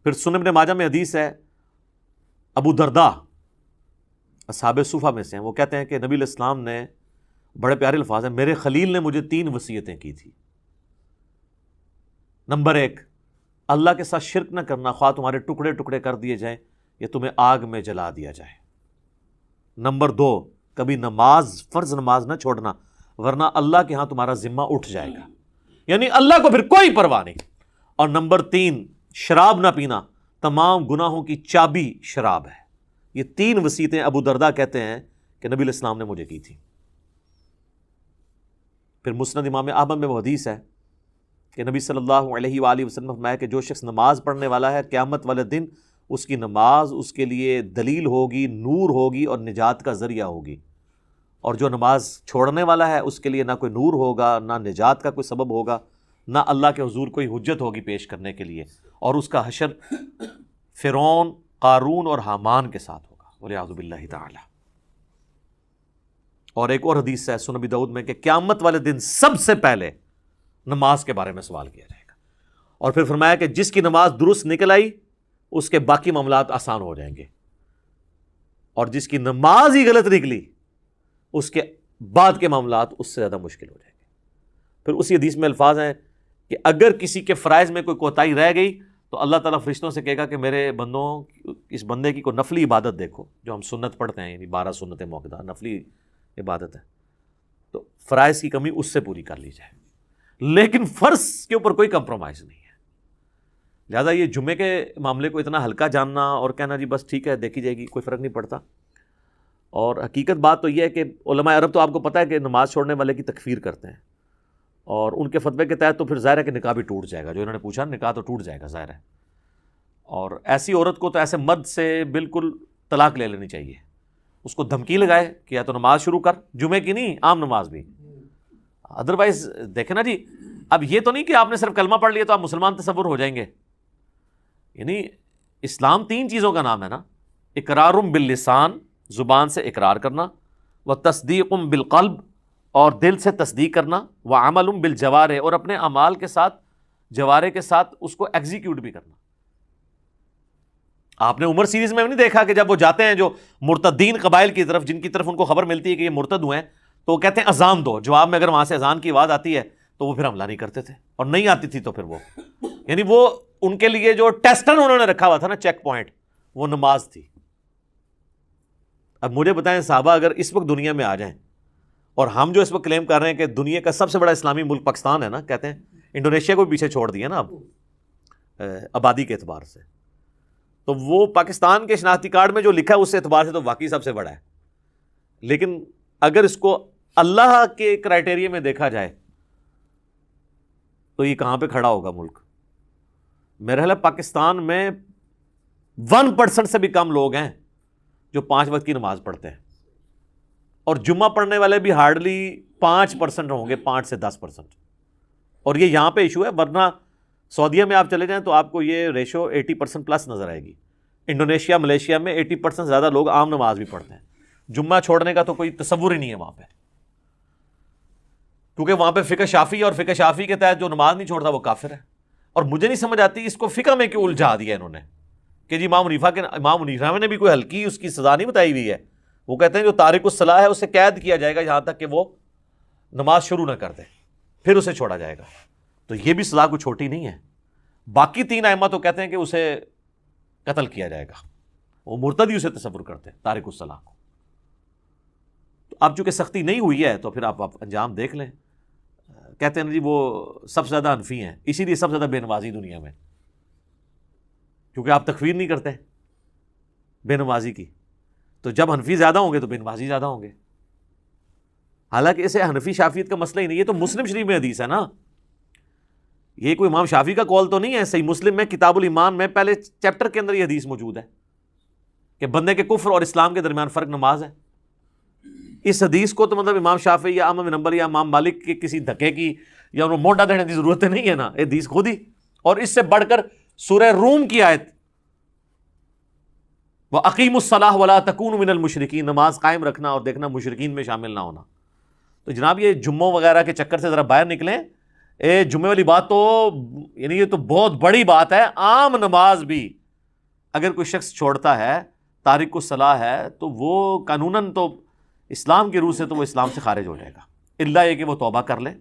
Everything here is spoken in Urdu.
پھر سنن ابن ماجہ میں حدیث ہے، ابو درداء اصحاب صفہ میں سے ہیں، وہ کہتے ہیں کہ نبی علیہ السلام نے، بڑے پیارے الفاظ ہیں، میرے خلیل نے مجھے 3 وصیتیں کی تھی۔ نمبر 1، اللہ کے ساتھ شرک نہ کرنا، خواہ تمہارے ٹکڑے ٹکڑے کر دیے جائیں یا تمہیں آگ میں جلا دیا جائے۔ نمبر 2، کبھی نماز، فرض نماز نہ چھوڑنا، ورنہ اللہ کے ہاں تمہارا ذمہ اٹھ جائے گا، یعنی اللہ کو پھر کوئی پرواہ نہیں۔ اور نمبر 3، شراب نہ پینا، تمام گناہوں کی چابی شراب ہے۔ یہ 3 وصیتیں ابو درداء کہتے ہیں کہ نبی علیہ السلام نے مجھے کی تھی۔ پھر مسند امام احمد میں وہ حدیث ہے کہ نبی صلی اللہ علیہ وآلہ وسلم نے فرمایا کہ جو شخص نماز پڑھنے والا ہے، قیامت والے دن اس کی نماز اس کے لیے دلیل ہوگی، نور ہوگی اور نجات کا ذریعہ ہوگی، اور جو نماز چھوڑنے والا ہے اس کے لیے نہ کوئی نور ہوگا، نہ نجات کا کوئی سبب ہوگا، نہ اللہ کے حضور کوئی حجت ہوگی پیش کرنے کے لیے، اور اس کا حشر فرعون، قارون اور حامان کے ساتھ ہوگا، والعیاذ باللہ تعالی۔ اور ایک اور حدیث ہے سنن ابی داؤد میں کہ قیامت والے دن سب سے پہلے نماز کے بارے میں سوال کیا جائے گا، اور پھر فرمایا کہ جس کی نماز درست نکل آئی اس کے باقی معاملات آسان ہو جائیں گے، اور جس کی نماز ہی غلط نکلی اس کے بعد کے معاملات اس سے زیادہ مشکل ہو جائیں گے۔ پھر اسی حدیث میں الفاظ ہیں کہ اگر کسی کے فرائض میں کوئی کوتاہی رہ گئی تو اللہ تعالیٰ فرشتوں سے کہے گا کہ میرے بندوں، اس بندے کی کوئی نفلی عبادت دیکھو، جو ہم سنت پڑھتے ہیں، یعنی 12 سنتیں موقع نفلی عبادت ہے، تو فرائض کی کمی اس سے پوری کر لی جائے، لیکن فرض کے اوپر کوئی کمپرومائز نہیں ہے۔ لہٰذا یہ جمعے کے معاملے کو اتنا ہلکا جاننا اور کہنا جی بس ٹھیک ہے دیکھی جائے گی، کوئی فرق نہیں پڑتا۔ اور حقیقت بات تو یہ ہے کہ علماء عرب تو آپ کو پتہ ہے کہ نماز چھوڑنے والے کی تکفیر کرتے ہیں، اور ان کے فتوے کے تحت تو پھر ظاہر ہے کہ نکاح بھی ٹوٹ جائے گا، جو انہوں نے پوچھا نکاح تو ٹوٹ جائے گا ظاہر ہے، اور ایسی عورت کو تو ایسے مرد سے بالکل طلاق لے لینی چاہیے، اس کو دھمکی لگائے کہ یا تو نماز شروع کر، جمعے کی نہیں، عام نماز بھی، ادروائز دیکھیں نا جی، اب یہ تو نہیں کہ آپ نے صرف کلمہ پڑھ لیا تو آپ مسلمان تصور ہو جائیں گے، یعنی اسلام 3 چیزوں کا نام ہے نا، اقرار باللسان، زبان سے اقرار کرنا، و تصدیق بالقلب، اور دل سے تصدیق کرنا، و عمل بالجوارح، اور اپنے اعمال کے ساتھ، جوارح کے ساتھ اس کو ایگزیکیوٹ بھی کرنا۔ آپ نے عمر سیریز میں نہیں دیکھا کہ جب وہ جاتے ہیں جو مرتدین قبائل کی طرف، جن کی طرف ان کو خبر ملتی ہے کہ یہ مرتد ہوئے ہیں، تو وہ کہتے ہیں اذان دو، جواب میں اگر وہاں سے اذان کی آواز آتی ہے تو وہ پھر حملہ نہیں کرتے تھے، اور نہیں آتی تھی تو پھر وہ، یعنی وہ ان کے لیے جو ٹیسٹن انہوں نے رکھا ہوا تھا نا، چیک پوائنٹ، وہ نماز تھی۔ اب مجھے بتائیں صحابہ اگر اس وقت دنیا میں آ جائیں، اور ہم جو اس وقت کلیم کر رہے ہیں کہ دنیا کا سب سے بڑا اسلامی ملک پاکستان ہے نا، کہتے ہیں انڈونیشیا کو بھی پیچھے چھوڑ دیا نا اب آبادی کے اعتبار سے، تو وہ پاکستان کے شناختی کارڈ میں جو لکھا ہے اس اعتبار سے تو واقعی سب سے بڑا ہے، لیکن اگر اس کو اللہ کے کرائٹیریا میں دیکھا جائے تو یہ کہاں پہ کھڑا ہوگا ملک؟ میرے خیال ہے پاکستان میں 1% سے بھی کم لوگ ہیں جو 5 وقت کی نماز پڑھتے ہیں، اور جمعہ پڑھنے والے بھی ہارڈلی 5% ہوں گے، 5 سے 10%، اور یہ یہاں پہ ایشو ہے، ورنہ سعودیہ میں آپ چلے جائیں تو آپ کو یہ ریشو 80% پلس نظر آئے گی۔ انڈونیشیا، ملیشیا میں 80% زیادہ لوگ عام نماز بھی پڑھتے ہیں، جمعہ چھوڑنے کا تو کوئی تصور ہی نہیں ہے وہاں پہ، کیونکہ وہاں پہ فقہ شافعی، اور فقہ شافعی کے تحت جو نماز نہیں چھوڑتا وہ کافر ہے۔ اور مجھے نہیں سمجھ آتی اس کو فقہ میں کیوں الجھا دیا انہوں نے کہ جی امام حنیفہ نے بھی کوئی ہلکی اس کی سزا نہیں بتائی ہوئی ہے، وہ کہتے ہیں جو تارک الصلاح ہے اسے قید کیا جائے گا یہاں تک کہ وہ نماز شروع نہ کر دے، پھر اسے چھوڑا جائے گا، تو یہ بھی سزا کوئی چھوٹی نہیں ہے۔ باقی 3 ائمہ تو کہتے ہیں کہ اسے قتل کیا جائے گا، وہ مرتد ہی اسے تصور کرتے ہیں تارک الصلاح کو۔ تو اب چونکہ سختی نہیں ہوئی ہے تو پھر آپ انجام دیکھ لیں۔ کہتے ہیں جی وہ سب سے زیادہ حنفی ہیں، اسی لیے سب سے زیادہ بے نمازی دنیا میں، کیونکہ آپ تکفیر نہیں کرتے بے نمازی کی، تو جب حنفی زیادہ ہوں گے تو بے نمازی زیادہ ہوں گے۔ حالانکہ اسے حنفی شافعیت کا مسئلہ ہی نہیں، یہ تو مسلم شریف میں حدیث ہے نا، یہ کوئی امام شافعی کا قول تو نہیں ہے۔ صحیح مسلم میں کتاب الایمان میں پہلے چیپٹر کے اندر یہ حدیث موجود ہے کہ بندے کے کفر اور اسلام کے درمیان فرق نماز ہے۔ اس حدیث کو تو مطلب امام شافعی یا احمد بن حنبل یا امام مالک کے کسی دھکے کی یا انہوں موڈا دینے کی ضرورت نہیں ہے نا، یہ حدیث خود ہی، اور اس سے بڑھ کر سورہ روم کی آیت وَأَقِیمُوا الصَّلَاةَ وَلَا تَکُونُوا مِنَ الْمُشْرِکِینَ، نماز قائم رکھنا اور دیکھنا مشرکین میں شامل نہ ہونا۔ تو جناب یہ جمعوں وغیرہ کے چکر سے ذرا باہر نکلیں، جمعے والی بات تو یعنی یہ تو بہت بڑی بات ہے. عام نماز بھی اگر کوئی شخص چھوڑتا ہے، تارک الصلاح ہے، تو وہ قانوناً تو اسلام کی روح سے تو وہ اسلام سے خارج ہو جائے گا، الا یہ کہ وہ توبہ کر لے